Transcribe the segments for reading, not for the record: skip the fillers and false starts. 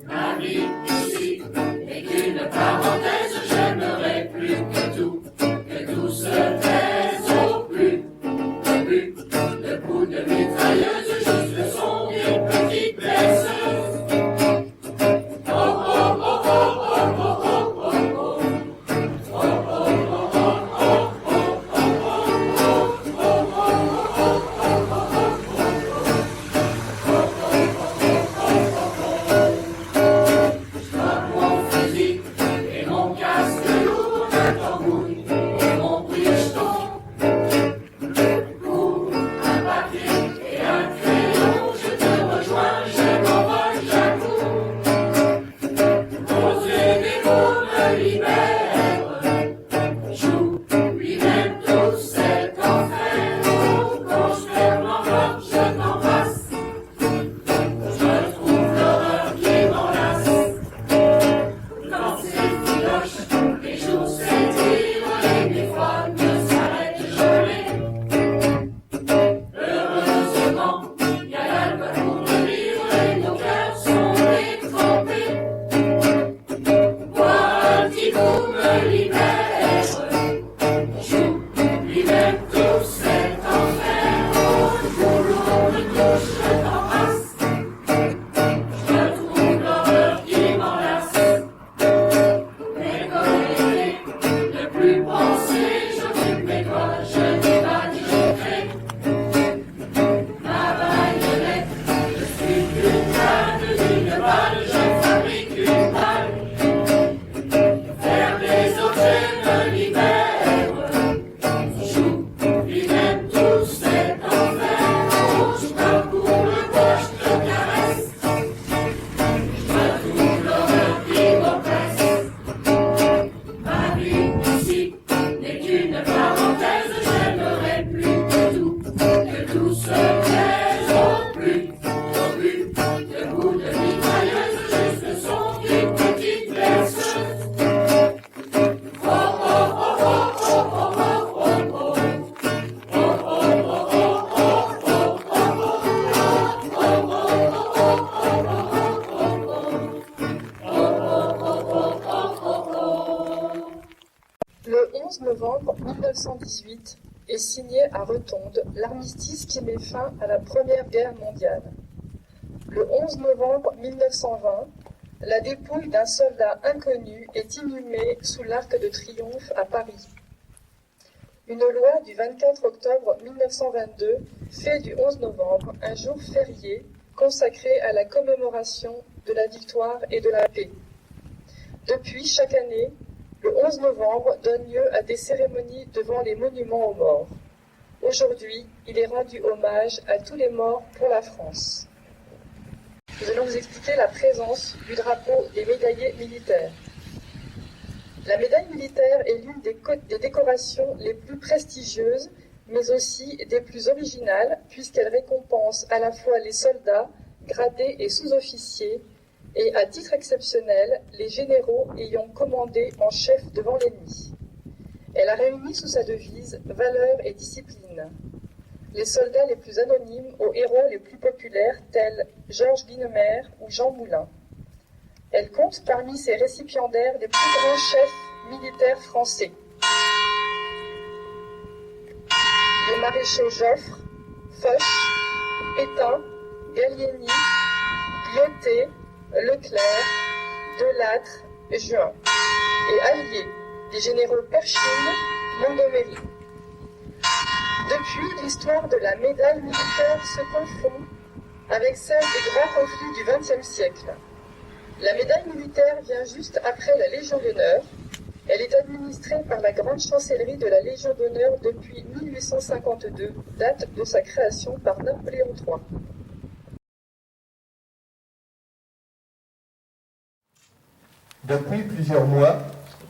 Ma vie ici n'est qu'une parenthèse, j'aimerais plus que tout se taise au plus. Le coup de mitrailleuse, juste le son d'une petite blesseuse. Oh oh oh oh oh oh oh oh oh. Oh oh oh oh oh mon fusil et mon casque lourd, un tambour et mon picheton. Pour un papier et un crayon, je te rejoins, je m'envole, j'accours. Poser des mots me libère, j'oublie même tout cet enfer. Quand je perds l'enveloppe, je t'embrasse, je trouve l'horreur qui m'enlace. Quand c'est filoche, les jours s'étirent, les nuits froides ne s'arrêtent jamais. Heureusement, il y a l'alcool pour me vivre et nos cœurs sont détrempés. Boire un petit coup me libère, j'oublie même tout cet enfer. Au jour où me touche, je t'embrasse, je trouve l'horreur qui m'enlace. Déconnecté, ne plus penser, j'occupe mes doigts, je divague, je crée. Ma baïonnette, je suis qu'une canne d'une balle, je fabrique une balle. Faire des objets me libère, j'oublie même tout cet enfer. Oh, je parcours le bois, je te caresse, je trouve l'horreur qui m'oppresse. Ma vie ici n'est qu'une parenthèse, j'aimerais plus que tout se taise au plus. Le coup de mitrailleuse, juste le son d'une petite blesseuse. Oh oh oh oh oh oh oh oh. Oh oh oh oh oh oh. Le 11 novembre 1918 est signé à Rotonde l'armistice qui met fin à la Première Guerre mondiale. Le 11 novembre 1920, la dépouille d'un soldat inconnu est inhumée sous l'Arc de Triomphe à Paris. Une loi du 24 octobre 1922 fait du 11 novembre un jour férié consacré à la commémoration de la victoire et de la paix. Depuis, chaque année, le 11 novembre donne lieu à des cérémonies devant les monuments aux morts. Aujourd'hui, il est rendu hommage à tous les morts pour la France. Nous allons vous expliquer la présence du drapeau des médaillés militaires. La médaille militaire est l'une des décorations les plus prestigieuses, mais aussi des plus originales, puisqu'elle récompense à la fois les soldats, gradés et sous-officiers, et à titre exceptionnel, les généraux ayant commandé en chef devant l'ennemi. Elle a réuni sous sa devise « Valeur et discipline ». Les soldats les plus anonymes aux héros les plus populaires tels Georges Guynemer ou Jean Moulin. Elle compte parmi ses récipiendaires les plus grands chefs militaires français. Les maréchaux Joffre, Foch, Pétain, Gallieni, Lyoté, Leclerc, Delattre, Juin, et alliés des généraux Pershing, Montgomery. Depuis, l'histoire de la médaille militaire se confond avec celle des grands conflits du XXe siècle. La médaille militaire vient juste après la Légion d'honneur. Elle est administrée par la grande chancellerie de la Légion d'honneur depuis 1852, date de sa création par Napoléon III. Depuis plusieurs mois,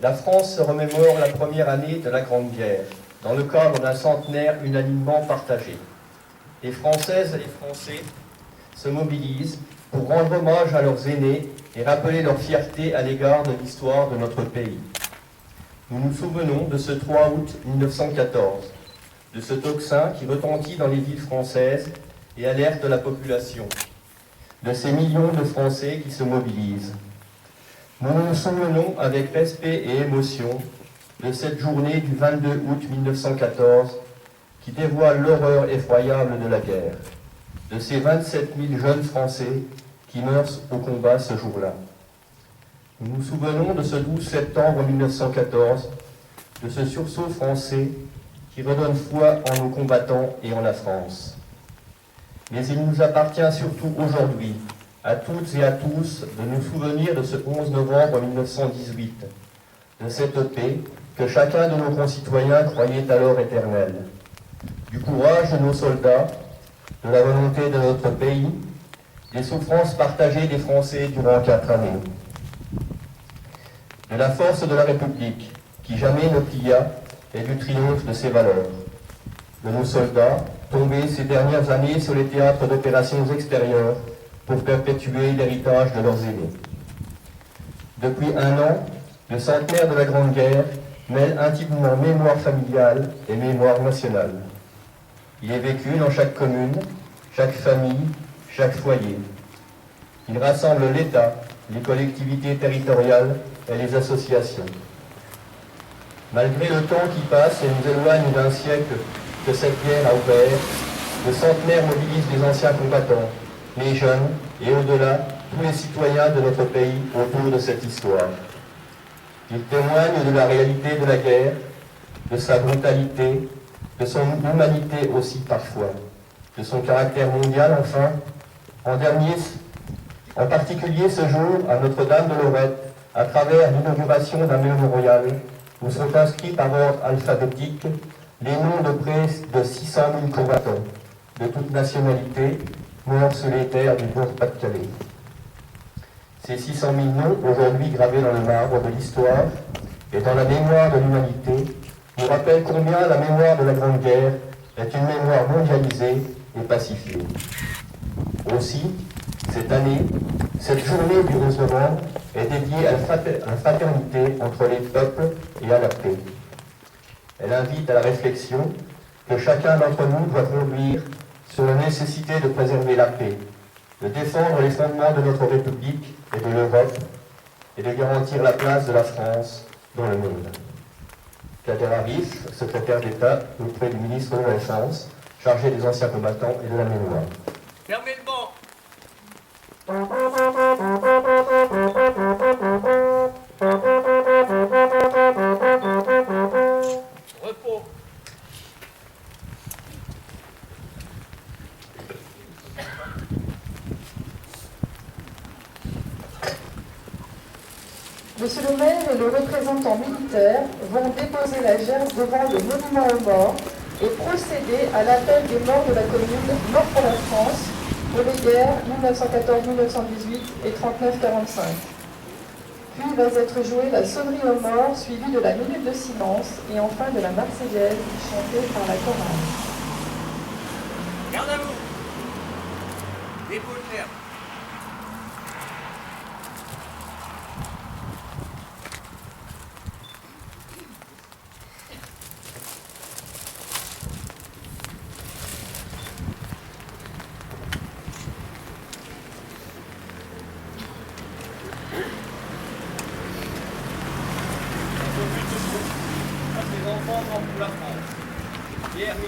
la France se remémore la première année de la Grande Guerre, dans le cadre d'un centenaire unanimement partagé. Les Françaises et les Français se mobilisent pour rendre hommage à leurs aînés et rappeler leur fierté à l'égard de l'histoire de notre pays. Nous nous souvenons de ce 3 août 1914, de ce tocsin qui retentit dans les villes françaises et alerte la population, de ces millions de Français qui se mobilisent. Nous nous souvenons avec respect et émotion de cette journée du 22 août 1914 qui dévoile l'horreur effroyable de la guerre, de ces 27 000 jeunes Français qui meurent au combat ce jour-là. Nous nous souvenons de ce 12 septembre 1914, de ce sursaut français qui redonne foi en nos combattants et en la France. Mais il nous appartient surtout aujourd'hui, à toutes et à tous, de nous souvenir de ce 11 novembre 1918, de cette paix que chacun de nos concitoyens croyait alors éternelle, du courage de nos soldats, de la volonté de notre pays, des souffrances partagées des Français durant 4 années, de la force de la République, qui jamais ne plia, et du triomphe de ses valeurs, de nos soldats, tombés ces dernières années sur les théâtres d'opérations extérieures pour perpétuer l'héritage de leurs aînés. Depuis 1 an, le centenaire de la Grande Guerre mêle intimement mémoire familiale et mémoire nationale. Il est vécu dans chaque commune, chaque famille, chaque foyer. Il rassemble l'État, les collectivités territoriales et les associations. Malgré le temps qui passe et nous éloigne d'un siècle que cette guerre a ouvert, le centenaire mobilise les anciens combattants, les jeunes et au-delà, tous les citoyens de notre pays autour de cette histoire. Il témoigne de la réalité de la guerre, de sa brutalité, de son humanité aussi parfois, de son caractère mondial enfin, en particulier ce jour à Notre-Dame de Lorette, à travers l'inauguration d'un mémorial où sont inscrits par ordre alphabétique les noms de près de 600 000 combattants, de toute nationalité, morts sur les terres du Nord-Pas-de-Calais. Ces 600 000 noms, aujourd'hui gravés dans le marbre de l'histoire et dans la mémoire de l'humanité, nous rappellent combien la mémoire de la Grande Guerre est une mémoire mondialisée et pacifiée. Aussi, cette année, cette journée du 11 novembre est dédiée à la fraternité entre les peuples et à la paix. Elle invite à la réflexion que chacun d'entre nous doit conduire sur la nécessité de préserver la paix, de défendre les fondements de notre République et de l'Europe, et de garantir la place de la France dans le monde. Kader Arif, secrétaire d'État auprès du ministre de la Défense, chargé des anciens combattants et de la mémoire. Fermez le banc. Repos. Monsieur le maire et le représentant militaire vont déposer la gerbe devant le monument aux morts et procéder à l'appel des morts de la commune Mort pour la France pour les guerres 1914-1918 et 39-45. Puis va être jouée la sonnerie aux morts suivie de la minute de silence et enfin de la Marseillaise chantée par la chorale. Garde à vous. Dépôt de gerbe. Pour la France. Guerre 1914-1918.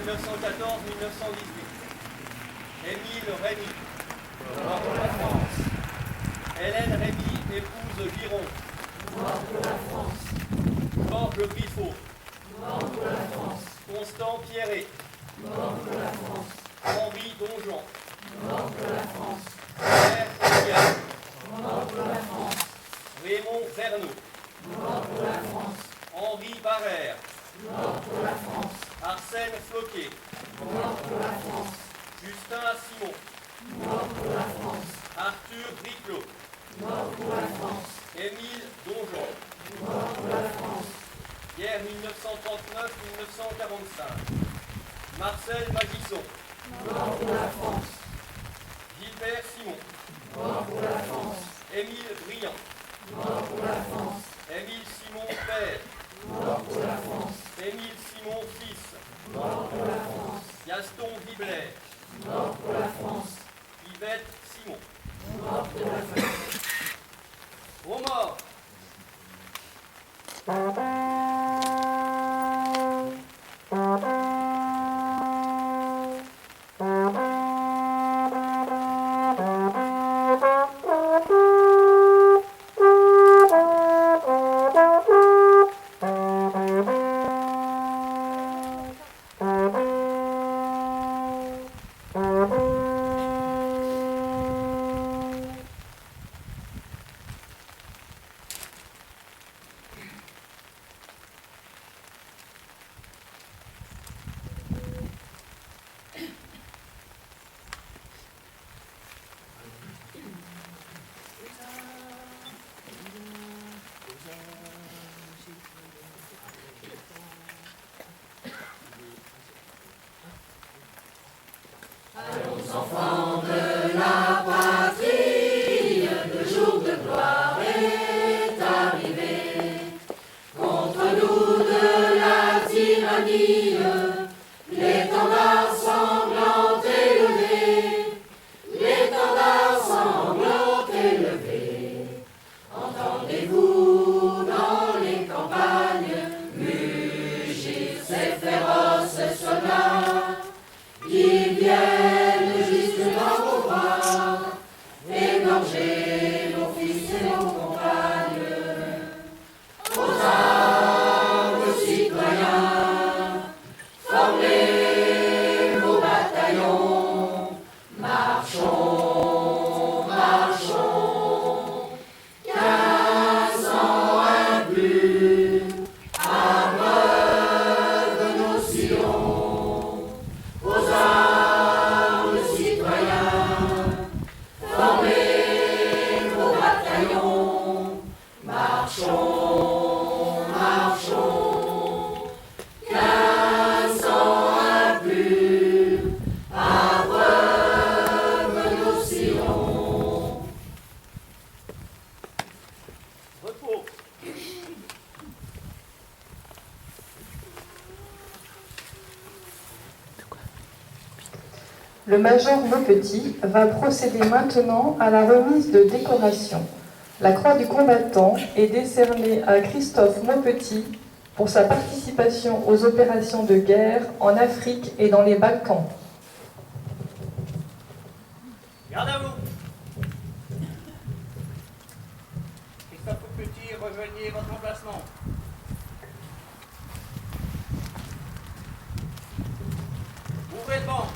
Émile Rémy. Mort pour la France. Hélène Rémy, épouse Giron. Mort pour la France. Georges Griffaut. Mort pour la France. Constant Pierret. Mort pour la France. Henri Donjon. Mort pour la France. Pierre Egal. Mort pour la France. Raymond Vernou. Mort pour la France. Henri Barrère. Mort pour la France. Arsène Floquet. Mort pour la France. Justin Simon. Mort pour la France. Arthur Briclot. Mort pour la France. Émile Donjon. Mort pour la France. Guerre 1939-1945. Marcel Magisson. Mort pour la France. Gilbert Simon. Mort pour la France. Émile Briand. Mort pour la France. Émile Simon Père. Mort pour la France. Émile Simon fils. Mort pour la Blair. Mort pour la France. Yvette Simon. Mort pour la France. Aux morts. Allons enfants de la patrie, le jour de gloire est arrivé. Contre nous de la tyrannie, l'étendard sanglant élevé, l'étendard sanglant élevé. Entendez-vous dans les campagnes mugir ces féroces soldats qui viennent jusque dans vos bras, égorger nos fils et nos compagnes. Aux armes, citoyens, formez vos bataillons, marchons, marchons, 15 ans impurs, abreuve nos sillons. Aux armes, citoyens, formez vos bataillons, marchons, marchons, 15 ans impurs, abreuve nos sillons. Repos. Le major Maupetit va procéder maintenant à la remise de décorations. La croix du combattant est décernée à Christophe Maupetit pour sa participation aux opérations de guerre en Afrique et dans les Balkans. Garde à vous. Christophe Petit, rejoignez votre emplacement. Ouvrez le banc.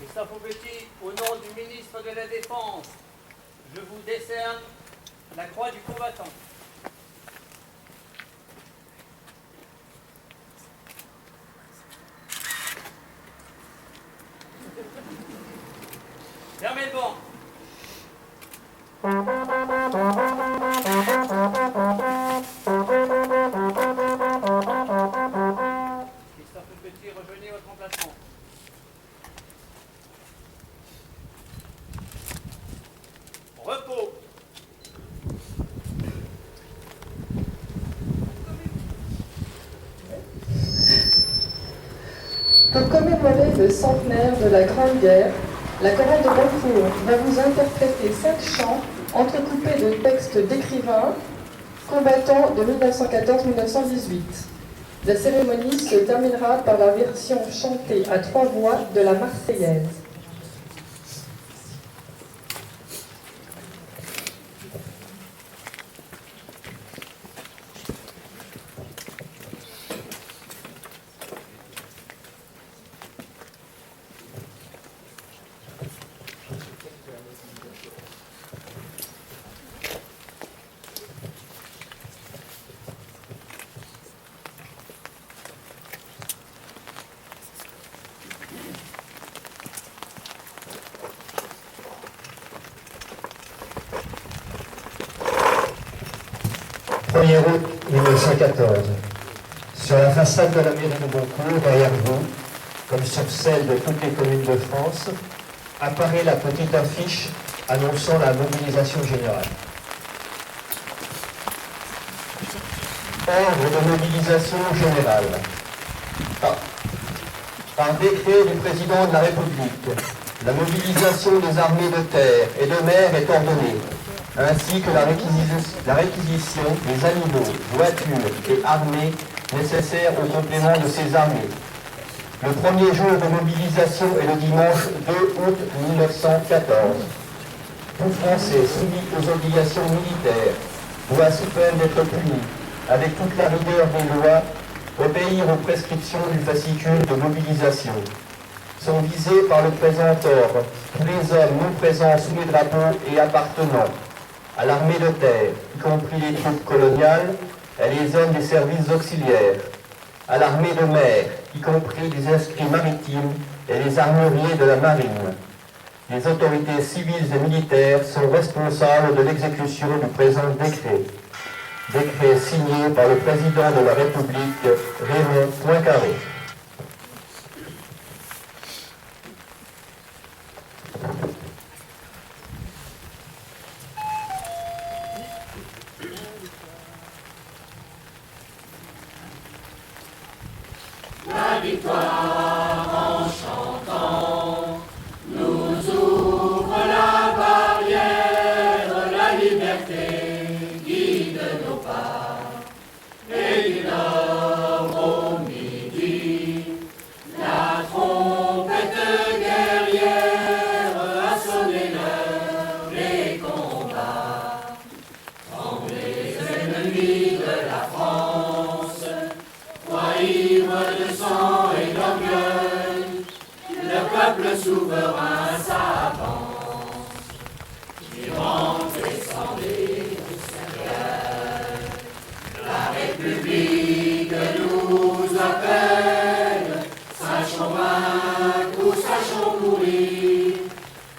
Christophe Petit, au nom du ministre de la Défense, je vous décerne la croix du combattant. Fermez le banc. Christophe Petit, rejoignez votre emplacement. Repos. Pour commémorer le centenaire de la Grande Guerre, la chorale de Beaufour va vous interpréter 5 chants entrecoupés de textes d'écrivains combattants de 1914-1918. La cérémonie se terminera par la version chantée à 3 voix de la Marseillaise. Août 1914. Sur la façade de la mairie de Beaucourt, derrière vous, comme sur celle de toutes les communes de France, apparaît la petite affiche annonçant la mobilisation générale. Ordre de mobilisation générale. Par décret du président de la République, la mobilisation des armées de terre et de mer est ordonnée, ainsi que la réquisition des animaux, voitures et armées nécessaires au complément de ces armées. Le premier jour de mobilisation est le dimanche 2 août 1914. Tout Français soumis aux obligations militaires doit, sous peine d'être puni, avec toute la rigueur des lois, obéir aux prescriptions du fascicule de mobilisation. Sont visés par le présent ordre tous les hommes non présents sous les drapeaux et appartenant à l'armée de terre, y compris les troupes coloniales et les hommes des services auxiliaires, à l'armée de mer, y compris les inscrits maritimes et les armuriers de la marine. Les autorités civiles et militaires sont responsables de l'exécution du présent décret. Décret signé par le président de la République, Raymond Poincaré. La victoire en chantant nous ouvre la barrière, la liberté guide nos pas. Et du nord au midi, la trompette guerrière a sonné l'heure des combats. Quand les ennemis de la France, toi ivre de sang et d'orgueil, le peuple souverain s'avance. Tu rentres et sans Seigneur, la République nous appelle. Sachons vaincre ou sachons mourir,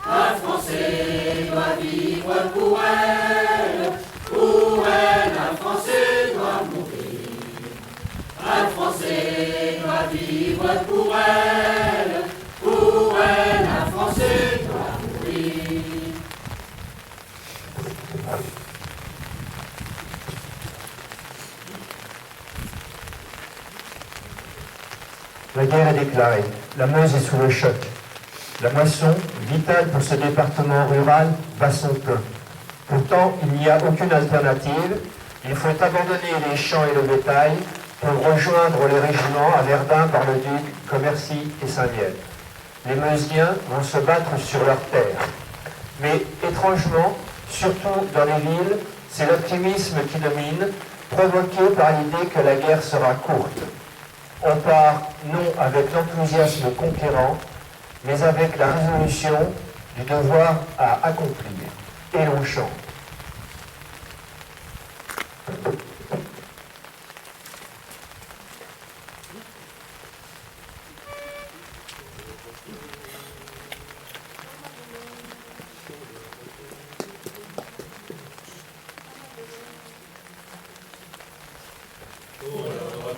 un Français doit vivre pour elle, un Français doit mourir. Un Français doit vivre pour elle, un Français doit mourir. La guerre est déclarée, la Meuse est sous le choc. La moisson, vitale pour ce département rural, bat son plein. Pourtant, il n'y a aucune alternative. Il faut abandonner les champs et le bétail pour rejoindre les régiments à Verdun, Bar-le-Duc, Commercy et Saint-Miel. Les Meusiens vont se battre sur leurs terres. Mais étrangement, surtout dans les villes, c'est l'optimisme qui domine, provoqué par l'idée que la guerre sera courte. On part non avec l'enthousiasme conquérant, mais avec la résolution du devoir à accomplir. Et l'on chante.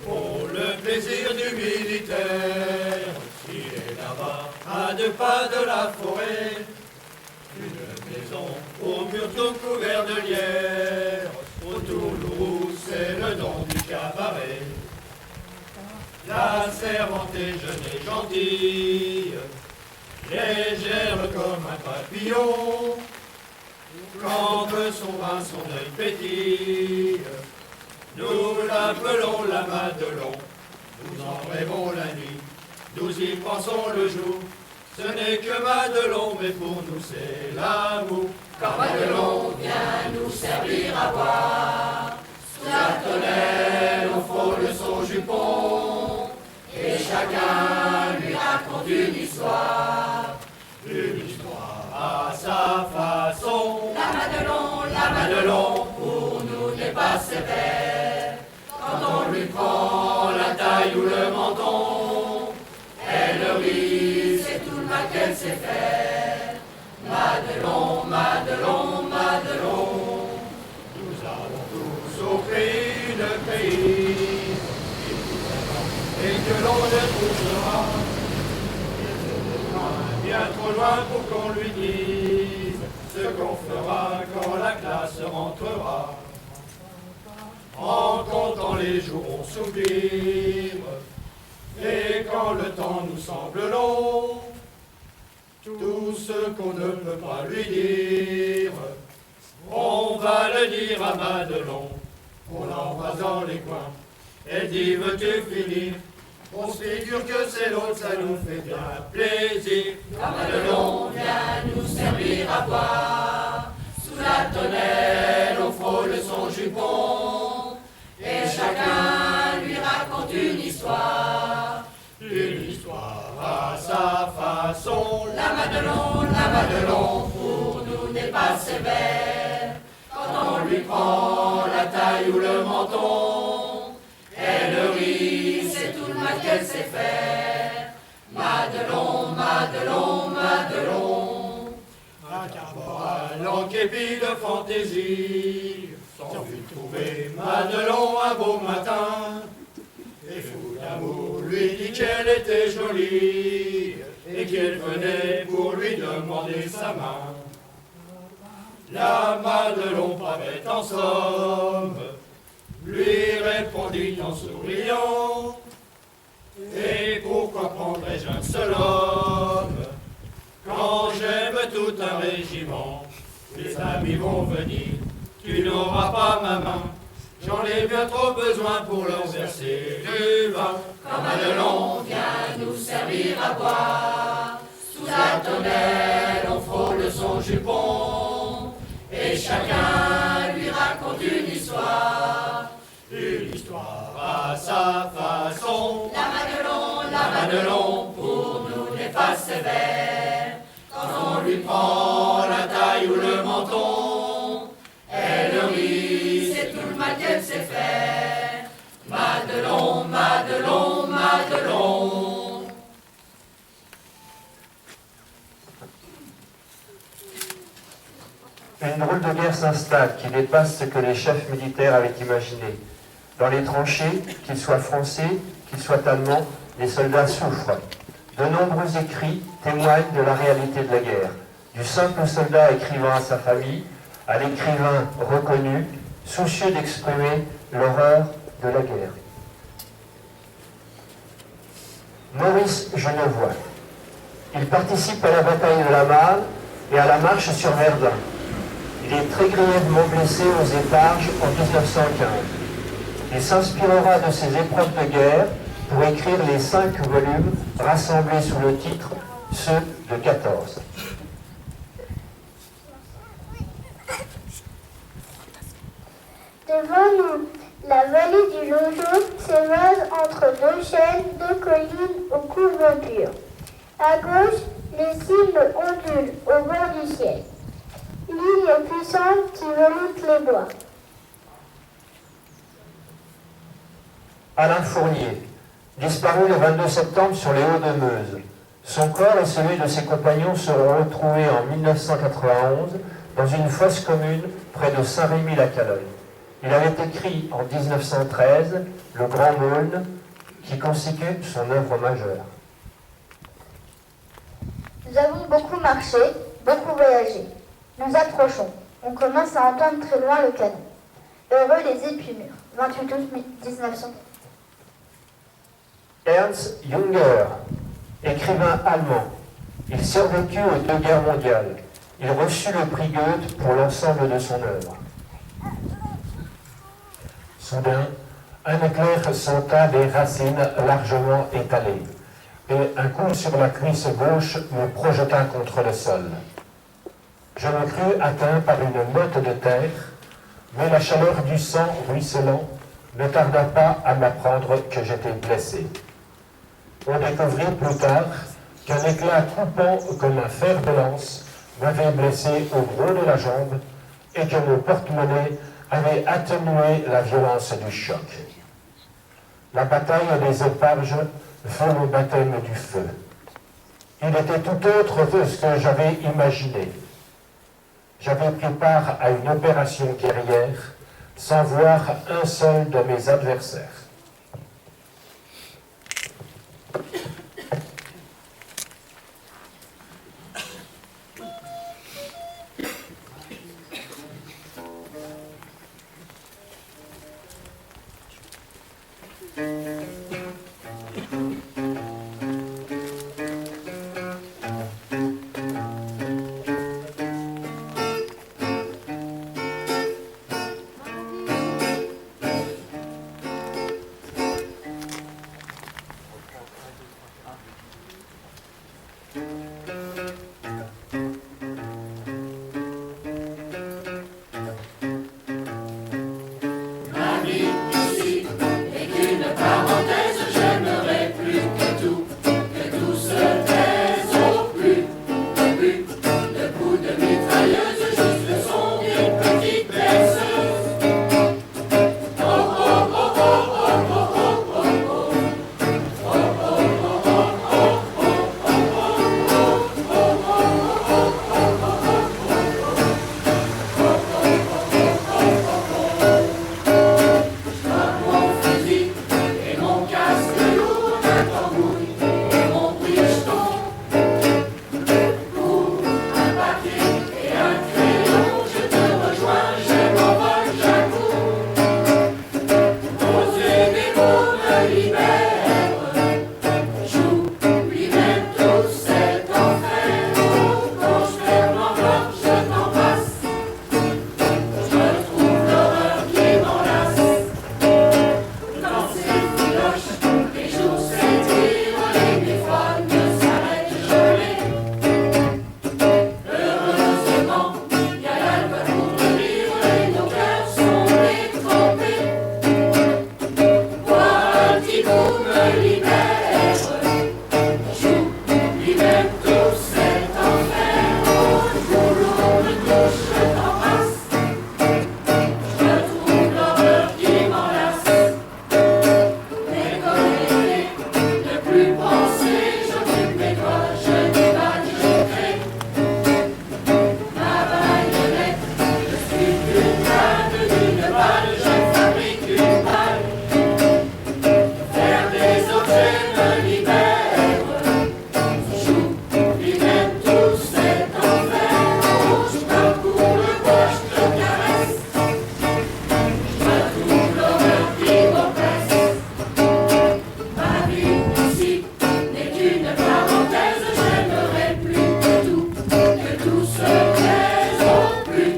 Pour le plaisir du militaire, il est là-bas, à 2 pas de la forêt, une maison au mur tout couvert de lierre, autour loup, c'est le nom du cabaret. La servante est jeune et gentille, légère comme un papillon, quand son vin, son œil pétille. Nous l'appelons la Madelon, nous en rêvons la nuit, nous y pensons le jour. Ce n'est que Madelon, mais pour nous c'est l'amour. Quand Madelon vient nous servir à boire, sous la tonnelle on frôle son jupon, et chacun lui raconte une histoire à sa façon. La Madelon, pour nous n'est pas sévère, quand on lui prend la taille ou le menton, elle rit, c'est tout le mal qu'elle sait faire. Madelon, Madelon, Madelon, nous avons tous offert une pays, et que l'on ne trouvera bien trop loin pour qu'on lui dise ce qu'on fera quand la classe rentrera. En comptant les jours on s'oublie, et quand le temps nous semble long, tout ce qu'on ne peut pas lui dire, on va le dire à Madelon. On l'embrasse dans les coins, elle dit veux-tu finir? On se figure que c'est l'autre, ça nous fait bien plaisir. Quand Madelon vient nous servir à boire, sous la tonnelle on frôle son jupon, et chacun lui raconte une histoire À sa façon. La Madelon pour nous n'est pas sévère. Quand on lui prend la taille ou le menton, elle rit, c'est tout le mal qu'elle sait faire. Madelon, Un caporal en képi de fantaisie, sans vue trouver Madelon un beau matin, et fou d'amour lui dit qu'elle était jolie, et qu'elle venait pour lui demander sa main. La Madelon parlait en somme, lui répondit en souriant, et pourquoi prendrais-je un seul homme quand j'aime tout un régiment? Les amis vont venir, tu n'auras pas ma main, j'en ai bien trop besoin pour leur verser du vin. quand Madelon vient nous servir à boire, sous la tonnelle on frôle son jupon, et chacun lui raconte une histoire À sa façon. La Madelon pour nous n'est pas sévère. Quand on lui prend la taille ou le menton, elle rit, c'est tout le mal qu'elle sait faire. Madelon. Une drôle de guerre s'installe qui dépasse ce que les chefs militaires avaient imaginé. Dans les tranchées, qu'ils soient français, qu'ils soient allemands, les soldats souffrent. De nombreux écrits témoignent de la réalité de la guerre. Du simple soldat écrivant à sa famille, à l'écrivain reconnu, soucieux d'exprimer l'horreur de la guerre. Maurice Genevois. Il participe à la bataille de la Marne et à la marche sur Verdun. Il est très grièvement blessé aux Éparges en 1915. Il s'inspirera de ces épreuves de guerre pour écrire les 5 volumes rassemblés sous le titre « Ceux de 14 ». Devant nous, la vallée du Lojo s'évase entre deux chaînes, deux collines aux courbatures. À gauche, les cimes ondulent au bord du ciel. Ligne puissante qui veloute les bois. Alain Fournier, disparu le 22 septembre sur les Hauts-de-Meuse. Son corps et celui de ses compagnons seront retrouvés en 1991 dans une fosse commune près de Saint-Rémy-la-Calogne. Il avait écrit en 1913 Le Grand Maulne, qui constitue son œuvre majeure. Nous avons beaucoup marché, beaucoup voyagé. Nous approchons. On commence à entendre très loin le canon. Heureux les épumures. 28 août 1900. Ernst Junger, écrivain allemand. Il survécut aux 2 guerres mondiales. Il reçut le prix Goethe pour l'ensemble de son œuvre. Soudain, un éclair sauta des racines largement étalées, et un coup sur la cuisse gauche me projeta contre le sol. Je me crus atteint par une motte de terre, mais la chaleur du sang ruisselant ne tarda pas à m'apprendre que j'étais blessé. On découvrit plus tard qu'un éclat coupant comme un fer de lance m'avait blessé au gros de la jambe et que mon porte-monnaie avait atténué la violence du choc. La bataille des Éparges fut le baptême du feu. Il était tout autre que ce que j'avais imaginé. J'avais pris part à une opération guerrière sans voir un seul de mes adversaires. Ma vie ici n'est qu'une parenthèse, j'aimerais plus que tout se taise au plus, le coup de mitrailleuse, juste le son d'une petite berceuse. Oh oh oh oh oh oh oh oh mon fusil et mon casque lourd, ma tambouille et mon bricheton. Pour un papier et un crayon, je te rejoins, je m'envole, j'accours. Poser des mots me libère, j'oublie même tout cet enfer. Quand je ferme l'enveloppe, je t'embrasse, je retrouve l'horreur qui m'enlace. Dans ces filoches, les jours s'étirent, les téléphones s'arrêtent gelés. Heureusement, y a l'alcool pour le vivre et nos cœurs sont détrempés. Boire un petit coup me libère, j'oublie même tout cet enfer. Au jour de couche, je t'embrasse, je retrouve l'horreur qui m'enlace. Déconnecté, ne plus penser, j'occupe mes doigts, je divague, je crée ma baïonnette. Je suis une balle d'une balle, je fabrique une balle. Faire des objets me libère, j'oublie même tout cet enfer. Oh, je parcours le bois, je te caresse, je retrouve l'horreur qui m'oppresse. Ma vie ici n'est qu'une parenthèse, j'aimerais plus que tout se taise au plus,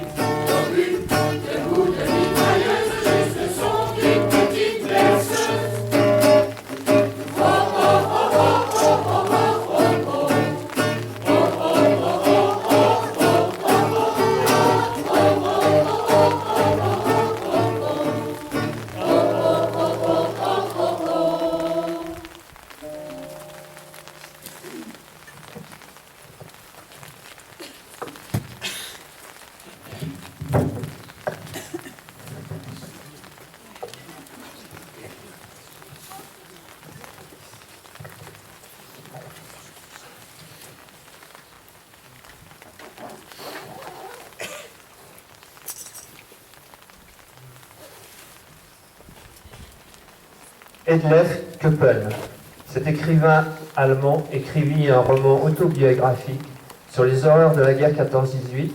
le coup de mitrailleuse, juste le son d'une petite berceuse. Oh oh oh oh oh oh oh oh Edlef Köppen, cet écrivain allemand, écrivit un roman autobiographique sur les horreurs de la guerre 14-18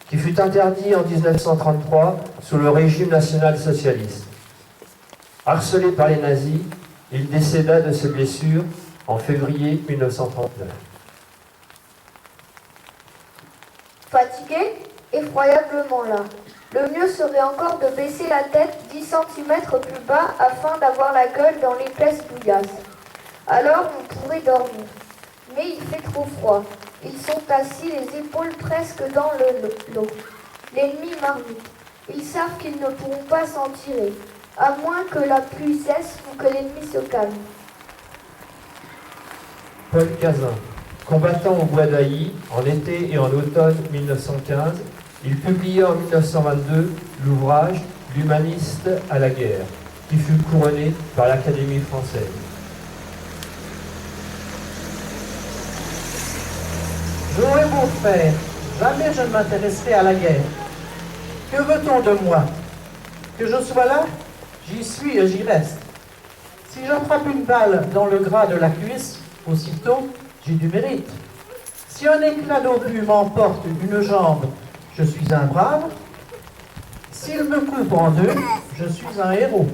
qui fut interdit en 1933 sous le régime national-socialiste. Harcelé par les nazis, il décéda de ses blessures en février 1939. Fatigué, effroyablement là. Le mieux serait encore de baisser la tête 10 cm plus bas afin d'avoir la gueule dans l'épaisse bouillasse. Alors on pourrait dormir. Mais il fait trop froid. Ils sont assis, les épaules presque dans l'eau. L'ennemi marmite. Ils savent qu'ils ne pourront pas s'en tirer, à moins que la pluie cesse ou que l'ennemi se calme. Paul Cazin, combattant au Bois d'Ailly en été et en automne 1915, il publia en 1922 l'ouvrage « L'humaniste à la guerre », qui fut couronné par l'Académie française. J'aurais beau faire, jamais je ne m'intéresserai à la guerre. Que veut-on de moi? Que je sois là? J'y suis et j'y reste. Si j'attrape une balle dans le gras de la cuisse, aussitôt, j'ai du mérite. Si un éclat d'obus m'emporte d'une jambe, je suis un brave. S'il me coupe en deux, je suis un héros.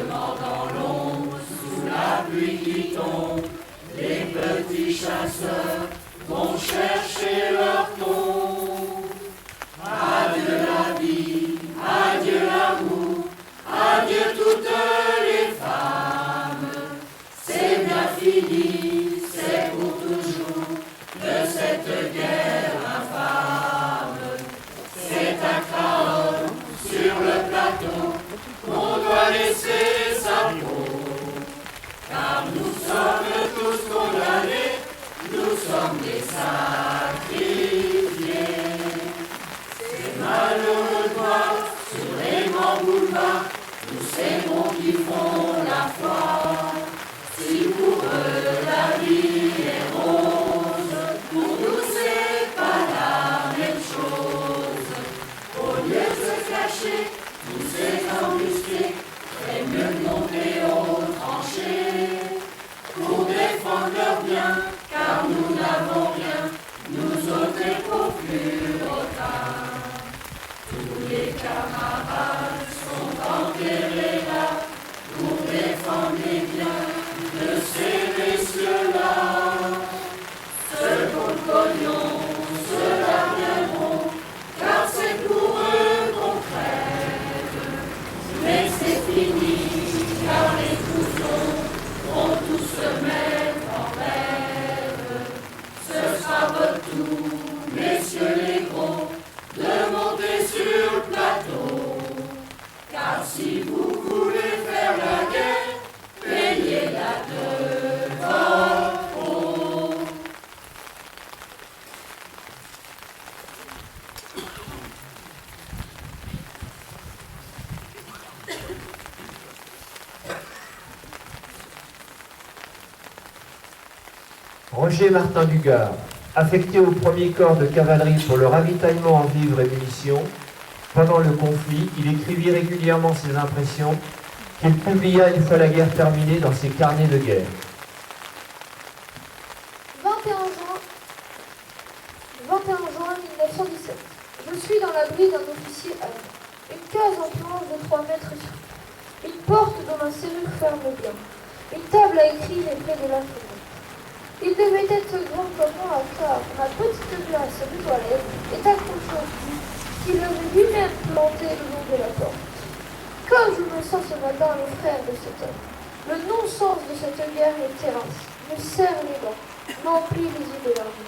Simplement dans l'ombre, sous la pluie qui tombe, les petits chasseurs vont chercher leur tombe. Adieu la vie, adieu l'amour, adieu toutes les femmes. C'est bien fini, c'est pour toujours, de cette guerre infâme. C'est un chaos sur le plateau, on doit laisser sa peau. Car nous sommes tous condamnés, nous sommes des sacrifiés. Ces malheureux noirs sur les grands boulevards, tous ces bons qui font la foi. Si pour eux la vie est rose, pour nous c'est pas la même chose. Au lieu de se cacher, tous ces embusqués, c'est mieux de monter aux tranchées pour défendre leurs biens, car nous n'avons rien, nous autres éprouve plus autant. Tous les camarades sont enterrés là pour défendre les biens de ces messieurs-là. Ceux qu'on pognon, ceux-là viendront, car c'est pour eux qu'on crève. Mais c'est fini, car les cousins vont tous se mettre en rêve. Ce sera votre tour, messieurs les gros, de monter sur le plateau. Car si vous voulez faire la guerre, payez-la de votre eau. Roger Martin Dugard, affecté au 1er corps de cavalerie pour le ravitaillement en vivres et munitions, pendant le conflit, il écrivit régulièrement ses impressions qu'il publia une fois la guerre terminée dans ses carnets de guerre. 21 juin 1917. Je suis dans l'abri d'un officier allemand. Une case en planche de 3 mètres sur une porte dont la serrure ferme bien. Une table à écrire est près de la fenêtre. Il devait être grand comme moi, car ma petite glace de toilette est accrochée au cul, qu'il avait lui-même planté le long de la porte. Comme je me sens ce matin le frère de cet homme, le non-sens de cette guerre me terrasse, me serre les dents, m'emplit les yeux de larmes.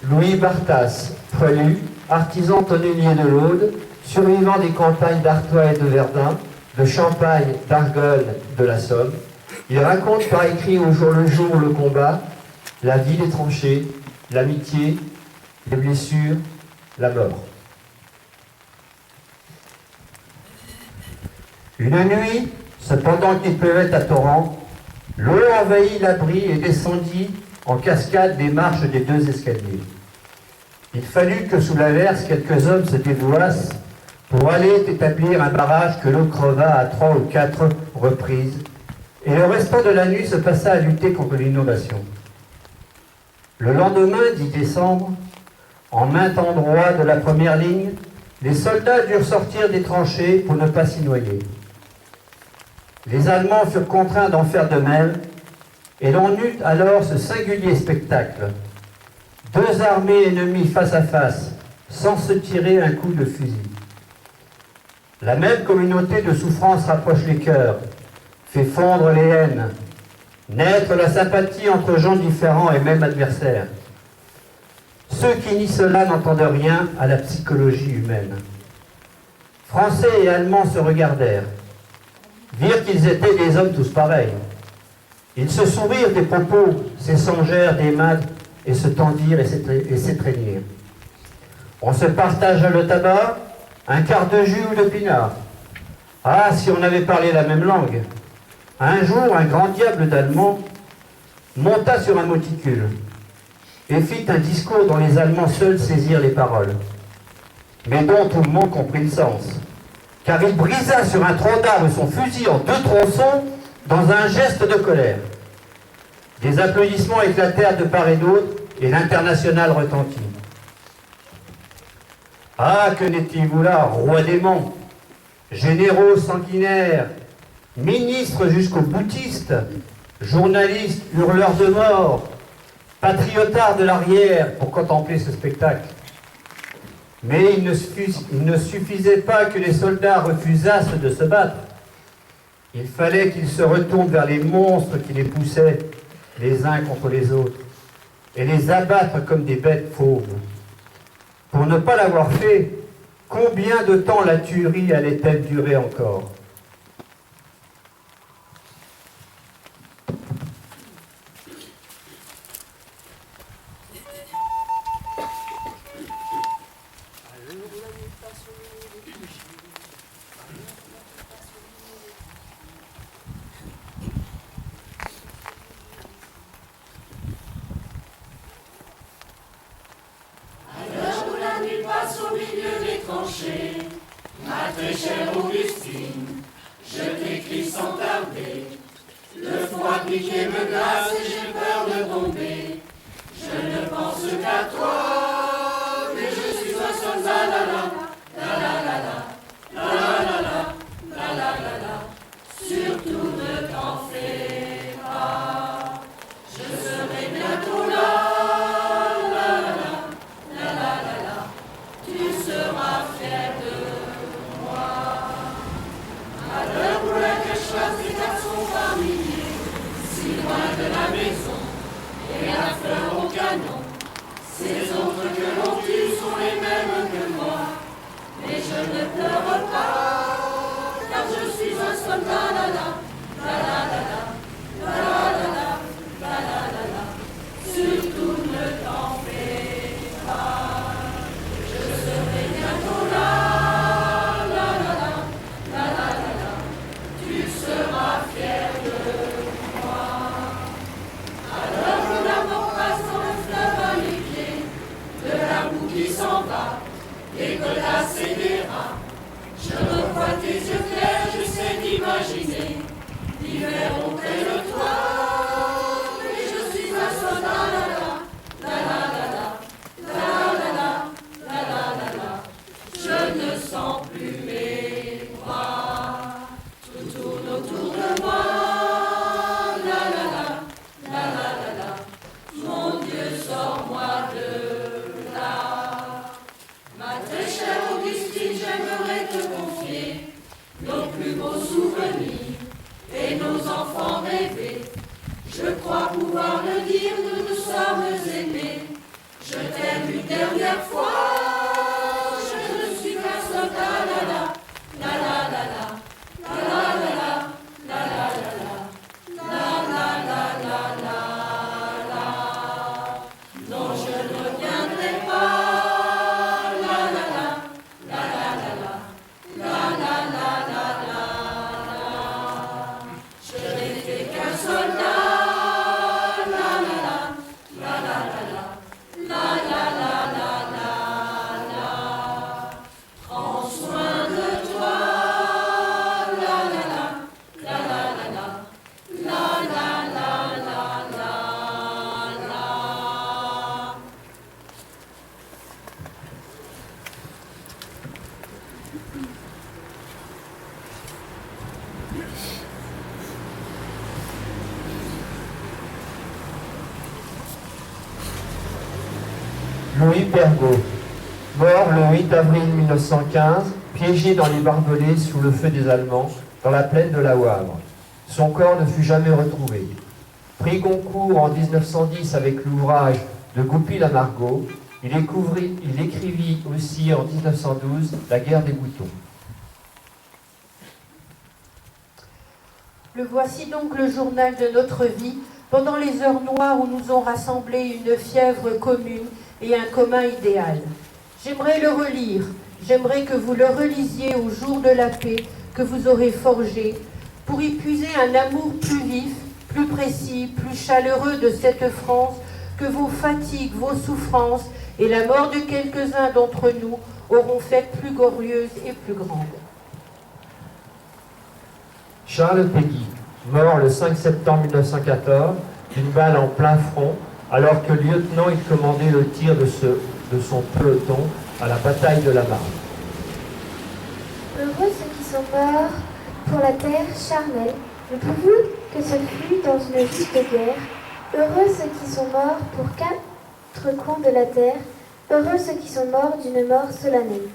Louis Barthas, poilu, artisan tonnelier de l'Aude, survivant des campagnes d'Artois et de Verdun, de Champagne, d'Argonne, de la Somme, il raconte par écrit au jour le jour le combat, la vie des tranchées, l'amitié, les blessures, la mort. Une nuit, cependant qu'il pleuvait à torrent, l'eau envahit l'abri et descendit en cascade des marches des 2 escaliers. Il fallut que sous l'averse, quelques hommes se dévouassent pour aller établir un barrage que l'eau creva à 3 ou 4 reprises, et le restant de la nuit se passa à lutter contre l'inondation. Le lendemain, 10 décembre, en maint endroit de la première ligne, les soldats durent sortir des tranchées pour ne pas s'y noyer. Les Allemands furent contraints d'en faire de même, et l'on eut alors ce singulier spectacle. 2 armées ennemies face à face, sans se tirer un coup de fusil. La même communauté de souffrance rapproche les cœurs, fait fondre les haines, naître la sympathie entre gens différents et même adversaires. Ceux qui nient cela n'entendent rien à la psychologie humaine. Français et Allemands se regardèrent, virent qu'ils étaient des hommes tous pareils. Ils se sourirent des propos, s'échangèrent des mains et se tendirent et s'étreignirent. On se partagea le tabac, un quart de jus ou de pinard. Ah, si on avait parlé la même langue! Un jour, un grand diable d'Allemand monta sur un monticule et fit un discours dont les Allemands seuls saisirent les paroles, mais dont tout le monde comprit le sens, car il brisa sur un tronc d'arbre son fusil en 2 tronçons dans un geste de colère. Des applaudissements éclatèrent de part et d'autre, et l'internationale retentit. Ah, que n'étiez-vous là, roi démon? Généraux sanguinaires, ministres jusqu'aux boutistes, journalistes hurleurs de mort, patriotards de l'arrière pour contempler ce spectacle. Mais il ne suffisait pas que les soldats refusassent de se battre. Il fallait qu'ils se retournent vers les monstres qui les poussaient, les uns contre les autres, et les abattre comme des bêtes fauves. Pour ne pas l'avoir fait, combien de temps la tuerie allait-elle durer encore? Au milieu des tranchées, ma très chère Augustine, je t'écris sans tarder. Le froid piqué me glace et j'ai peur de tomber. Je ne pense qu'à toi, mais je suis un soldat, la la la la la la la la la la la. Surtout ne t'en fais pas, je serai bientôt là. Tu seras fier de moi. À l'heure où la cache des garçons par milliers, si loin de la maison, et la fleur au canon, ces autres que l'on tue sont les mêmes que moi. Mais je ne pleure pas, car je suis un soldat, la la la la la la la la la la la. Surtout ne t'en fais pas. Et que la scélérat, je revois tes yeux clairs, je sais d'imaginer l'hiver auprès de toi. Et je suis un soldat, la la la la la la la la la la. Je ne sens plus mes bras, tout tourne autour de moi. La la la la la la la. Mon Dieu, sors-moi de là. Ma très chère Augustine, j'aimerais te confier nos plus beaux souvenirs et nos enfants rêvés. Je crois pouvoir le dire, nous nous sommes aimés. Je t'aime une dernière fois, je ne suis qu'un soldat, la la la la la la la la la la la la la la la. Non, je ne reviendrai pas. Louis Pergaud, mort le 8 avril 1915, piégé dans les barbelés sous le feu des Allemands, dans la plaine de la Wavre. Son corps ne fut jamais retrouvé. Prix Goncourt en 1910 avec l'ouvrage de Goupil-Amargot, il écrivit aussi en 1912 La guerre des boutons. Le voici donc le journal de notre vie, pendant les heures noires où nous ont rassemblé une fièvre commune et un commun idéal. J'aimerais le relire, j'aimerais que vous le relisiez au jour de la paix que vous aurez forgé, pour y puiser un amour plus vif, plus précis, plus chaleureux de cette France que vos fatigues, vos souffrances et la mort de quelques-uns d'entre nous auront faite plus glorieuse et plus grande. Charles Péguy, mort le 5 septembre 1914, d'une balle en plein front, alors que lieutenant il commandait le tir de son peloton à la bataille de la Marne. Heureux ceux qui sont morts pour la terre charnelle, le pourvu que ce fut dans une juste guerre. Heureux ceux qui sont morts pour 4 coins de la terre, heureux ceux qui sont morts d'une mort solennelle.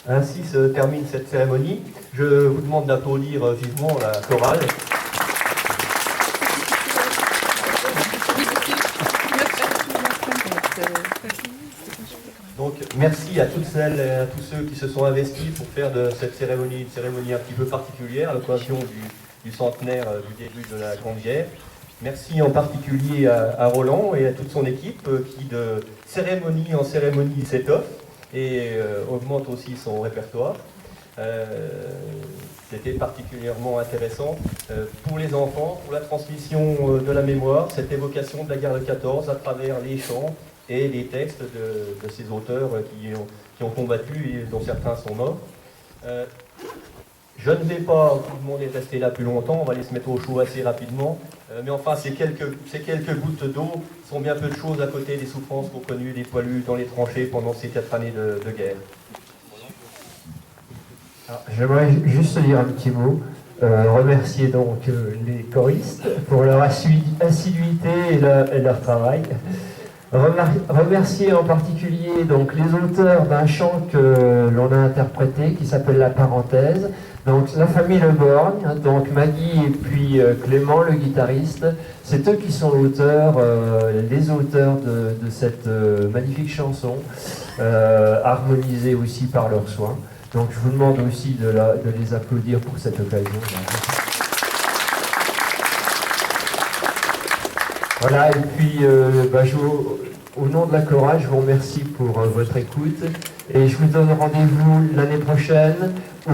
Ainsi se termine cette cérémonie. Je vous demande d'applaudir vivement la chorale. Donc merci à toutes celles et à tous ceux qui se sont investis pour faire de cette cérémonie une cérémonie un petit peu particulière à l'occasion du centenaire du début de la Grande Guerre. Merci en particulier à Roland et à toute son équipe qui de cérémonie en cérémonie s'étoffe et augmente aussi son répertoire. C'était particulièrement intéressant pour les enfants, pour la transmission de la mémoire, cette évocation de la guerre de 14 à travers les chants et les textes de ces auteurs qui ont combattu et dont certains sont morts. Je ne vais pas vous demander de rester là plus longtemps, on va aller se mettre au chaud assez rapidement, mais enfin ces quelques gouttes d'eau sont bien peu de choses à côté des souffrances qu'ont connues les poilus dans les tranchées pendant ces 4 années de guerre. J'aimerais juste dire un petit mot, remercier donc les choristes pour leur assiduité et leur travail. Remercier en particulier donc les auteurs d'un chant que l'on a interprété qui s'appelle La Parenthèse. Donc la famille Le Borgne, donc Maggie et puis Clément le guitariste, c'est eux qui sont les auteurs de cette magnifique chanson, harmonisée aussi par leurs soins. Donc je vous demande aussi de les applaudir pour cette occasion. Voilà, et puis au nom de la chorale, je vous remercie pour votre écoute Et je vous donne rendez-vous l'année prochaine où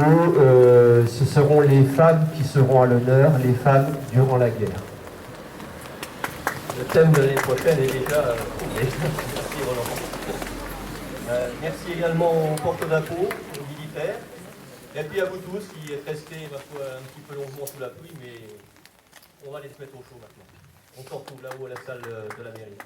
ce seront les femmes qui seront à l'honneur, les femmes durant la guerre. Le thème de l'année prochaine est déjà trouvé. Merci Roland. Merci également aux porte-drapeaux, aux militaires, et puis à vous tous qui êtes restés ma foi, un petit peu longuement sous la pluie, mais on va aller se mettre au chaud maintenant. On se retrouve là-haut à la salle de la mairie.